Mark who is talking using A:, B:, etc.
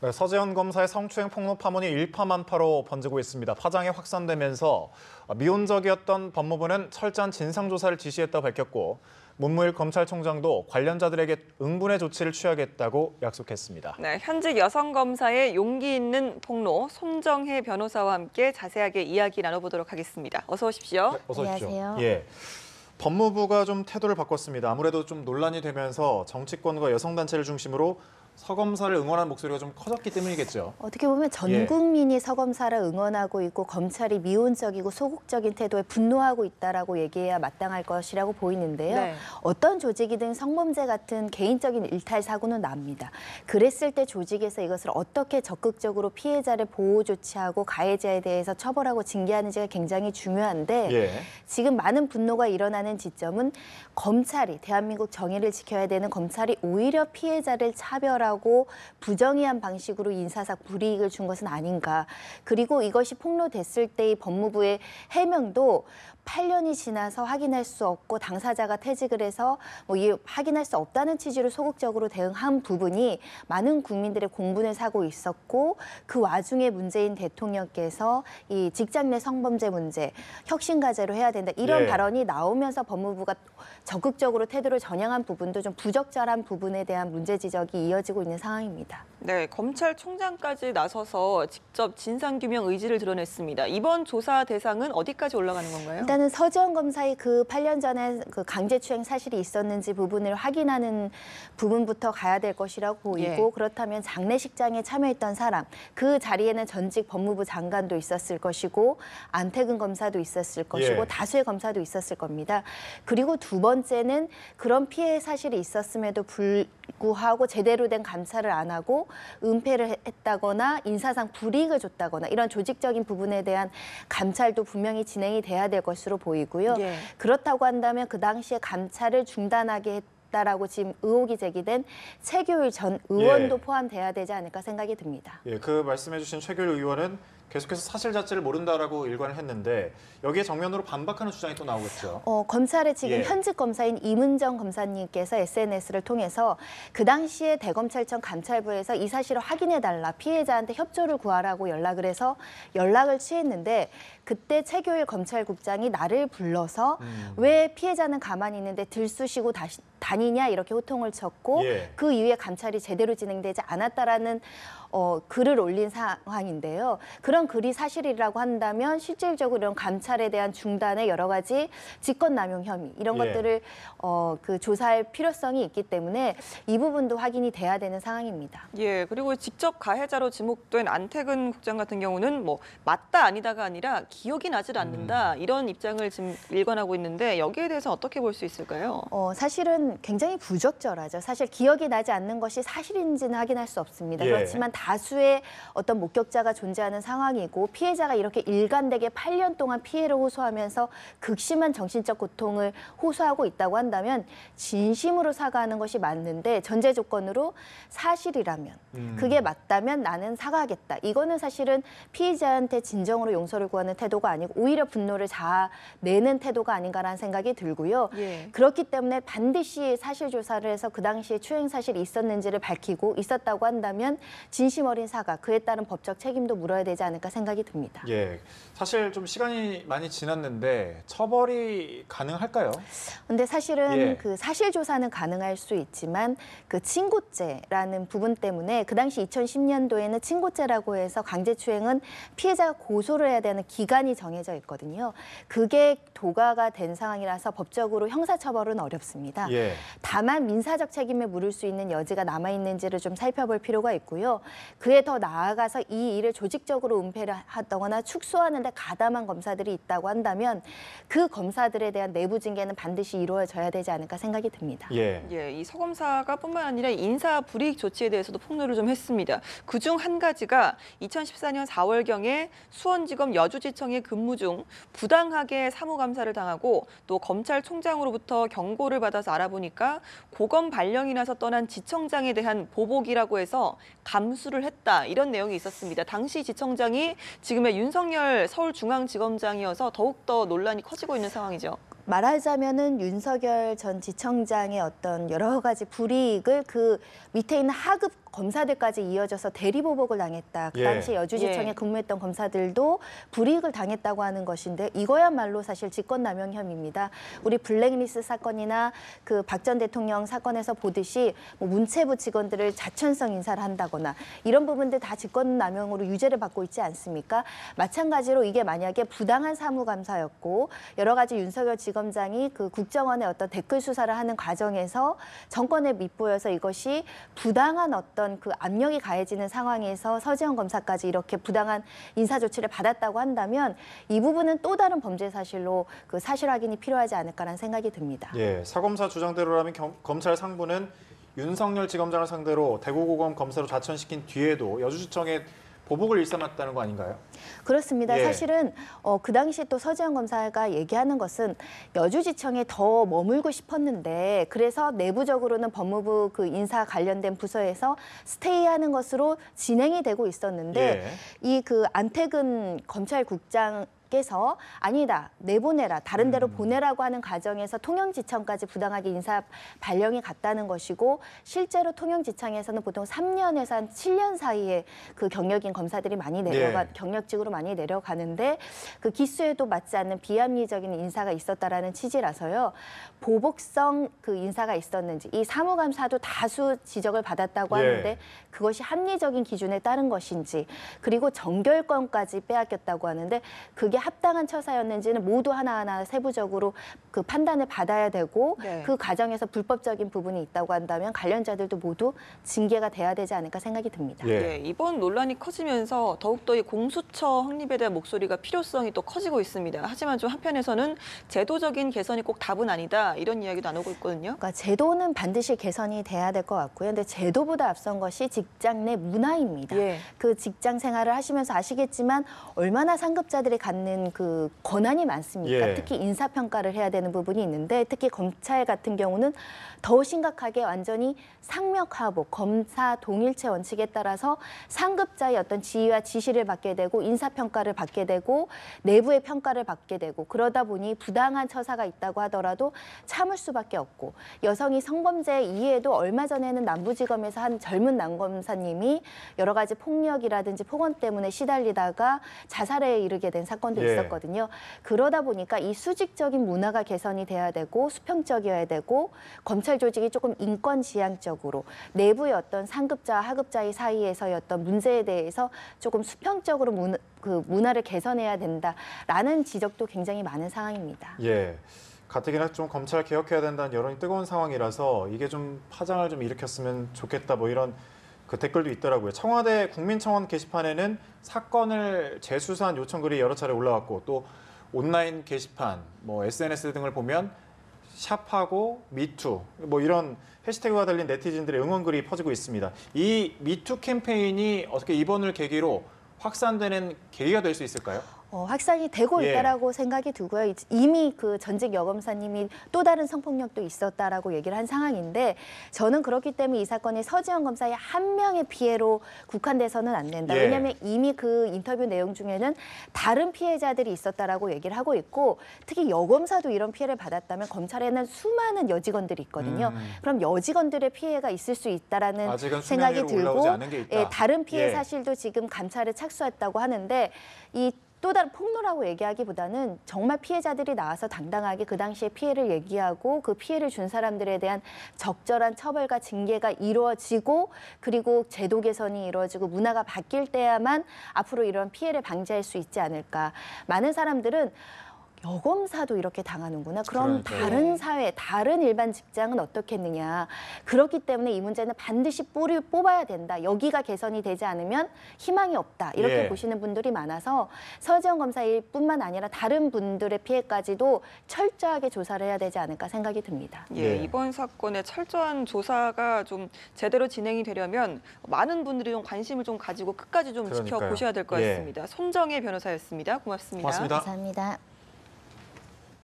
A: 네, 서재현 검사의 성추행 폭로 파문이 일파만파로 번지고 있습니다. 파장이 확산되면서 미온적이었던 법무부는 철저한 진상조사를 지시했다고 밝혔고 문무일 검찰총장도 관련자들에게 응분의 조치를 취하겠다고 약속했습니다.
B: 네, 현직 여성 검사의 용기 있는 폭로, 손정혜 변호사와 함께 자세하게 이야기 나눠보도록 하겠습니다. 어서 오십시오.
A: 네, 어서 오십시오.
C: 안녕하세요.
A: 예. 법무부가 좀 태도를 바꿨습니다. 아무래도 좀 논란이 되면서 정치권과 여성단체를 중심으로 서검사를 응원하는 목소리가 좀 커졌기 때문이겠죠.
C: 어떻게 보면 전 국민이 서검사를 응원하고 있고 검찰이 미온적이고 소극적인 태도에 분노하고 있다라고 얘기해야 마땅할 것이라고 보이는데요.
B: 네.
C: 어떤 조직이든 성범죄 같은 개인적인 일탈 사고는 납니다. 그랬을 때 조직에서 이것을 어떻게 적극적으로 피해자를 보호 조치하고 가해자에 대해서 처벌하고 징계하는지가 굉장히 중요한데 지금 많은 분노가 일어나는 지점은 검찰이 대한민국 정의를 지켜야 되는 검찰이 오히려 피해자를 차별하고 부정의한 방식으로 인사상 불이익을 준 것은 아닌가. 그리고 이것이 폭로됐을 때의 법무부의 해명도 8년이 지나서 확인할 수 없고 당사자가 퇴직을 해서 확인할 수 없다는 취지로 소극적으로 대응한 부분이 많은 국민들의 공분을 사고 있었고 그 와중에 문재인 대통령께서 이 직장 내 성범죄 문제 혁신과제로 해야 된다 이런 발언이 나오면서 법무부가 적극적으로 태도를 전향한 부분도 좀 부적절한 부분에 대한 문제 지적이 이어지고 있는 상황입니다.
B: 네, 검찰총장까지 나서서 직접 진상규명 의지를 드러냈습니다. 이번 조사 대상은 어디까지 올라가는 건가요?
C: 일단은 서재현 검사의 그 8년 전에 그 강제추행 사실이 있었는지 부분을 확인하는 부분부터 가야 될 것이라고 보이고 그렇다면 장례식장에 참여했던 사람, 그 자리에는 전직 법무부 장관도 있었을 것이고 안태근 검사도 있었을 것이고 다수의 검사도 있었을 겁니다. 그리고 두 번째는 그런 피해 사실이 있었음에도 불구하고 제대로 된 감찰을 안 하고 은폐를 했다거나 인사상 불이익을 줬다거나 이런 조직적인 부분에 대한 감찰도 분명히 진행이 돼야 될 것으로 보이고요. 그렇다고 한다면 그 당시에 감찰을 중단하게 했다라고 지금 의혹이 제기된 최규일 전 의원도 포함돼야 되지 않을까 생각이 듭니다.
A: 그 말씀해 주신 최규일 의원은 계속해서 사실 자체를 모른다라고 일관을 했는데 여기에 정면으로 반박하는 주장이 또 나오겠죠.
C: 검찰의 지금 현직 검사인 이문정 검사님께서 SNS를 통해서 그 당시에 대검찰청 감찰부에서 이 사실을 확인해달라, 피해자한테 협조를 구하라고 연락을 해서 연락을 취했는데 그때 최규일 검찰국장이 나를 불러서 왜 피해자는 가만히 있는데 들쑤시고 다니냐 이렇게 호통을 쳤고 그 이후에 감찰이 제대로 진행되지 않았다라는 글을 올린 상황인데요. 그런 글이 사실이라고 한다면 실질적으로 이런 감찰에 대한 중단의 여러 가지 직권남용 혐의 이런 것들을 그 조사할 필요성이 있기 때문에 이 부분도 확인이 돼야 되는 상황입니다.
B: 그리고 직접 가해자로 지목된 안태근 국장 같은 경우는 뭐 맞다 아니다가 아니라 기억이 나질 않는다 이런 입장을 지금 일관하고 있는데 여기에 대해서 어떻게 볼 수 있을까요?
C: 사실은 굉장히 부적절하죠. 사실 기억이 나지 않는 것이 사실인지는 확인할 수 없습니다. 그렇지만 다수의 어떤 목격자가 존재하는 상황이고 피해자가 이렇게 일관되게 8년 동안 피해를 호소하면서 극심한 정신적 고통을 호소하고 있다고 한다면 진심으로 사과하는 것이 맞는데 전제 조건으로 사실이라면 그게 맞다면 나는 사과하겠다. 이거는 사실은 피해자한테 진정으로 용서를 구하는 태도가 아니고 오히려 분노를 자아내는 태도가 아닌가라는 생각이 들고요. 그렇기 때문에 반드시 사실 조사를 해서 그 당시에 추행 사실이 있었는지를 밝히고 있었다고 한다면 진심 어린 사과, 그에 따른 법적 책임도 물어야 되지 않을까 생각이 듭니다.
A: 사실 좀 시간이 많이 지났는데 처벌이 가능할까요?
C: 근데 사실은 그 사실 조사는 가능할 수 있지만 그 친고죄라는 부분 때문에 그 당시 2010년도에는 친고죄라고 해서 강제추행은 피해자가 고소를 해야 되는 기간이 정해져 있거든요. 그게 도가가 된 상황이라서 법적으로 형사처벌은 어렵습니다. 다만 민사적 책임을 물을 수 있는 여지가 남아있는지를 좀 살펴볼 필요가 있고요. 그에 더 나아가서 이 일을 조직적으로 은폐를 하거나 축소하는 데 가담한 검사들이 있다고 한다면 그 검사들에 대한 내부 징계는 반드시 이루어져야 되지 않을까 생각이 듭니다.
B: 이 서검사가 뿐만 아니라 인사 불이익 조치에 대해서도 폭로를 좀 했습니다. 그중 한 가지가 2014년 4월경에 수원지검 여주지청에 근무 중 부당하게 사무감사를 당하고 또 검찰총장으로부터 경고를 받아서 알아보니까 고검 발령이 나서 떠난 지청장에 대한 보복이라고 해서 감수를 했다 이런 내용이 있었습니다. 당시 지청장이 지금의 윤석열 서울중앙지검장이어서 더욱더 논란이 커지고 있는 상황이죠.
C: 말하자면은 윤석열 전 지청장의 어떤 여러 가지 불이익을 그 밑에 있는 하급 검사들까지 이어져서 대리보복을 당했다. 그 당시 여주지청에
B: 예.
C: 근무했던 검사들도 불이익을 당했다고 하는 것인데 이거야말로 사실 직권남용 혐의입니다. 우리 블랙리스트 사건이나 그 박 전 대통령 사건에서 보듯이 뭐 문체부 직원들을 자천성 인사를 한다거나 이런 부분들 다 직권남용으로 유죄를 받고 있지 않습니까? 마찬가지로 이게 만약에 부당한 사무감사였고 여러 가지 윤석열 지검장이 그 국정원의 어떤 댓글 수사를 하는 과정에서 정권에 밑보여서 이것이 부당한 어떤 그 압력이 가해지는 상황에서 서지현 검사까지 이렇게 부당한 인사 조치를 받았다고 한다면 이 부분은 또 다른 범죄 사실로 그 사실 확인이 필요하지 않을까라는 생각이 듭니다.
A: 예, 사검사 주장대로라면 검찰 상부는 윤석열 지검장을 상대로 대구고검 검사로 자천시킨 뒤에도 여주지청에 보복을 일삼았다는 거 아닌가요?
C: 그렇습니다.
A: 예.
C: 사실은 그 당시 또 서지현 검사가 얘기하는 것은 여주지청에 더 머물고 싶었는데 그래서 내부적으로는 법무부 그 인사 관련된 부서에서 스테이하는 것으로 진행이 되고 있었는데 이 그 안태근 검찰국장 께서 아니다 내보내라 다른 데로 보내라고 하는 과정에서 통영지청까지 부당하게 인사 발령이 갔다는 것이고 실제로 통영지청에서는 보통 3년에서 한 7년 사이에 그 경력인 검사들이 많이 경력직으로 많이 내려가는데 그 기수에도 맞지 않는 비합리적인 인사가 있었다라는 취지라서요. 보복성 그 인사가 있었는지 이 사무감사도 다수 지적을 받았다고 하는데 그것이 합리적인 기준에 따른 것인지 그리고 정결권까지 빼앗겼다고 하는데 그게 합당한 처사였는지는 모두 하나하나 세부적으로 그 판단을 받아야 되고 그 과정에서 불법적인 부분이 있다고 한다면 관련자들도 모두 징계가 돼야 되지 않을까 생각이 듭니다.
B: 네, 이번 논란이 커지면서 더욱더 이 공수처 확립에 대한 목소리가 필요성이 또 커지고 있습니다. 하지만 좀 한편에서는 제도적인 개선이 꼭 답은 아니다 이런 이야기도 나오고 있거든요.
C: 그러니까 제도는 반드시 개선이 돼야 될 것 같고요. 근데 제도보다 앞선 것이 직장 내 문화입니다. 그 직장 생활을 하시면서 아시겠지만 얼마나 상급자들이 갖는 그 권한이 많습니까? 특히 인사평가를 해야 되는 부분이 있는데 특히 검찰 같은 경우는 더 심각하게 완전히 상명하복, 검사 동일체 원칙에 따라서 상급자의 어떤 지휘와 지시를 받게 되고 인사평가를 받게 되고 내부의 평가를 받게 되고 그러다 보니 부당한 처사가 있다고 하더라도 참을 수밖에 없고 여성이 성범죄 이외에도 얼마 전에는 남부지검에서 한 젊은 남검사님이 여러 가지 폭력이라든지 폭언 때문에 시달리다가 자살에 이르게 된 사건도 있었거든요. 그러다 보니까 이 수직적인 문화가 개선이 돼야 되고 수평적이어야 되고 검찰 조직이 조금 인권지향적으로 내부의 어떤 상급자와 하급자의 사이에서의 어떤 문제에 대해서 조금 수평적으로 문화를 개선해야 된다라는 지적도 굉장히 많은 상황입니다.
A: 예. 가뜩이나 좀 검찰 개혁해야 된다는 여론이 뜨거운 상황이라서 이게 좀 파장을 좀 일으켰으면 좋겠다 뭐 이런 그 댓글도 있더라고요. 청와대 국민청원 게시판에는 사건을 재수사한 요청글이 여러 차례 올라왔고 또 온라인 게시판, 뭐 SNS 등을 보면 샵하고 미투 뭐 이런 해시태그가 달린 네티즌들의 응원글이 퍼지고 있습니다. 이 미투 캠페인이 어떻게 이번을 계기로 확산되는 계기가 될 수 있을까요?
C: 확산이 되고 있다라고 생각이 들고요. 이미 그 전직 여검사님이 또 다른 성폭력도 있었다라고 얘기를 한 상황인데 저는 그렇기 때문에 이 사건이 서지현 검사의 한 명의 피해로 국한돼서는 안 된다. 왜냐하면 이미 그 인터뷰 내용 중에는 다른 피해자들이 있었다라고 얘기를 하고 있고 특히 여검사도 이런 피해를 받았다면 검찰에는 수많은 여직원들이 있거든요. 그럼 여직원들의 피해가 있을 수 있다라는 생각이 들고 다른 피해 사실도 지금 감찰에 착수했다고 하는데 이 또 다른 폭로라고 얘기하기보다는 정말 피해자들이 나와서 당당하게 그 당시에 피해를 얘기하고 그 피해를 준 사람들에 대한 적절한 처벌과 징계가 이루어지고 그리고 제도 개선이 이루어지고 문화가 바뀔 때야만 앞으로 이런 피해를 방지할 수 있지 않을까. 많은 사람들은 여검사도 이렇게 당하는구나. 그럼 다른 사회, 다른 일반 직장은 어떻겠느냐. 그렇기 때문에 이 문제는 반드시 뿌리를 뽑아야 된다. 여기가 개선이 되지 않으면 희망이 없다. 이렇게 보시는 분들이 많아서 서지현 검사일 뿐만 아니라 다른 분들의 피해까지도 철저하게 조사를 해야 되지 않을까 생각이 듭니다.
B: 이번 사건의 철저한 조사가 좀 제대로 진행이 되려면 많은 분들이 좀 관심을 좀 가지고 끝까지 좀 지켜보셔야 될 것 같습니다. 손정혜 변호사였습니다. 고맙습니다.
A: 고맙습니다.
C: 감사합니다.